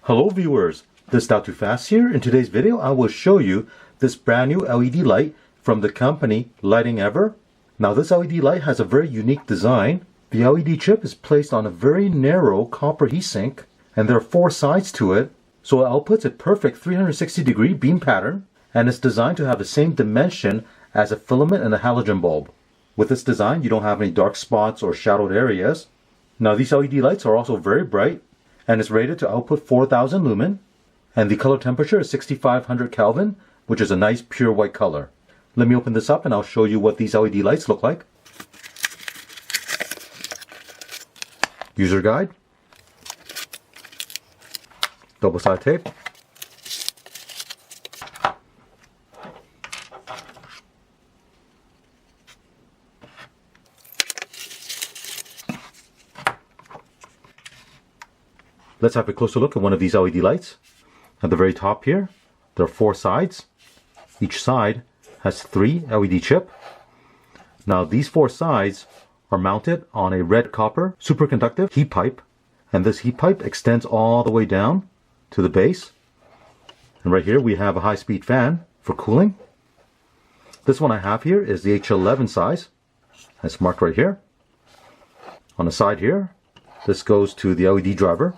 Hello viewers, this Not Too Fast here. In today's video I will show you this brand new LED light from the company Lighting Ever. Now this LED light has a very unique design. The LED chip is placed on a very narrow copper heatsink and there are 4 sides to it, so it outputs a perfect 360-degree beam pattern and it's designed to have the same dimension as a filament in a halogen bulb. With this design you don't have any dark spots or shadowed areas. Now these LED lights are also very bright and it's rated to output 4000 lumen, and the color temperature is 6500 Kelvin, which is a nice pure white color. Let me open this up and I'll show you what these LED lights look like. User guide, double-sided tape, let's have a closer look at one of these LED lights. At the very top here, there are 4 sides. Each side has 3 LED chip. Now these 4 sides are mounted on a red copper superconductive heat pipe, and this heat pipe extends all the way down to the base. And right here we have a high-speed fan for cooling. This one I have here is the H11 size. That's marked right here. On the side here, this goes to the LED driver.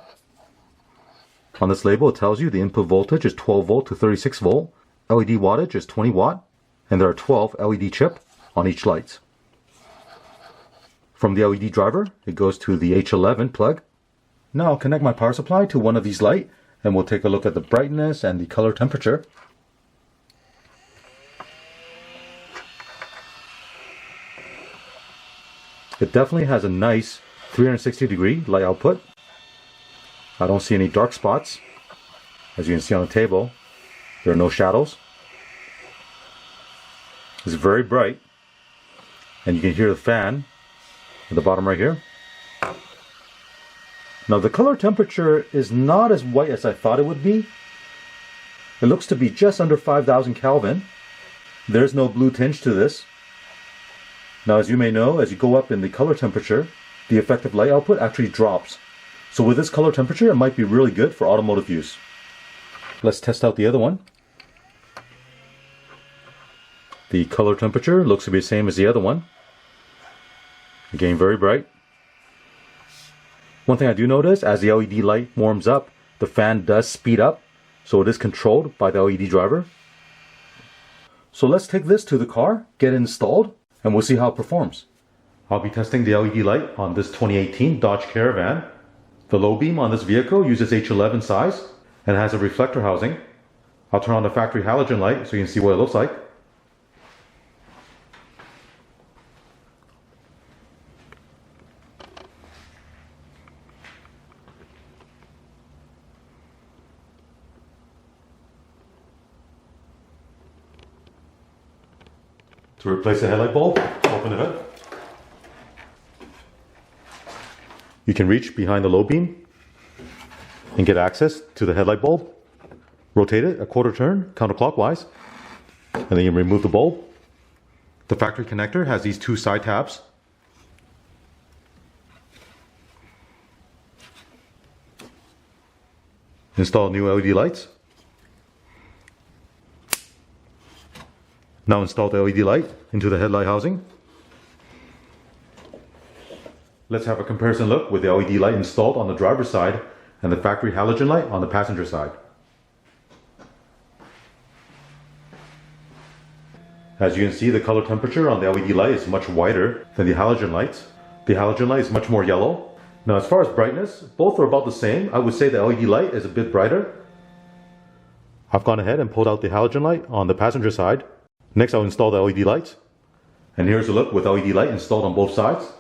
On this label it tells you the input voltage is 12 volt to 36 volt, LED wattage is 20 watt, and there are 12 LED chip on each light. From the LED driver it goes to the H11 plug. Now I'll connect my power supply to one of these lights and we'll take a look at the brightness and the color temperature. It definitely has a nice 360-degree light output. I don't see any dark spots. As you can see on the table, there are no shadows. It's very bright, and you can hear the fan at the bottom right here. Now the color temperature is not as white as I thought it would be. It looks to be just under 5000 Kelvin. There's no blue tinge to this. Now as you may know, as you go up in the color temperature, the effective light output actually drops. So with this color temperature, it might be really good for automotive use. Let's test out the other one. The color temperature looks to be the same as the other one. Again, very bright. One thing I do notice, as the LED light warms up, the fan does speed up, so it is controlled by the LED driver. So let's take this to the car, get it installed, and we'll see how it performs. I'll be testing the LED light on this 2018 Dodge Caravan. The low beam on this vehicle uses H11 size and has a reflector housing. I'll turn on the factory halogen light so you can see what it looks like. To replace the headlight bulb, open the hood. You can reach behind the low beam and get access to the headlight bulb. Rotate it a quarter turn counterclockwise and then you remove the bulb. The factory connector has these 2 side tabs. Install new LED lights. Now install the LED light into the headlight housing. Let's have a comparison look with the LED light installed on the driver's side and the factory halogen light on the passenger side. As you can see, the color temperature on the LED light is much whiter than the halogen lights. The halogen light is much more yellow. Now as far as brightness, both are about the same. I would say the LED light is a bit brighter. I've gone ahead and pulled out the halogen light on the passenger side. Next I'll install the LED lights. And here's a look with LED light installed on both sides.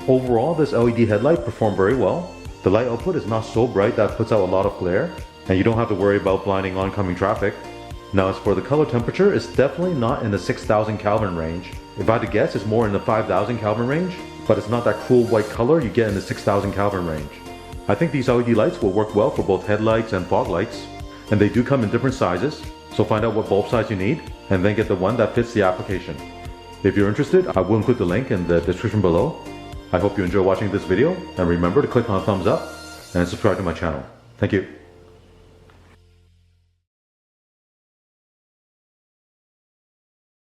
Overall, this LED headlight performed very well. The light output is not so bright that puts out a lot of glare, and you don't have to worry about blinding oncoming traffic. Now as for the color temperature, it's definitely not in the 6,000 Kelvin range. If I had to guess, it's more in the 5,000 Kelvin range, but it's not that cool white color you get in the 6,000 Kelvin range. I think these LED lights will work well for both headlights and fog lights, and they do come in different sizes, so find out what bulb size you need, and then get the one that fits the application. If you're interested, I will include the link in the description below. I hope you enjoy watching this video, and remember to click on thumbs up and subscribe to my channel. Thank you.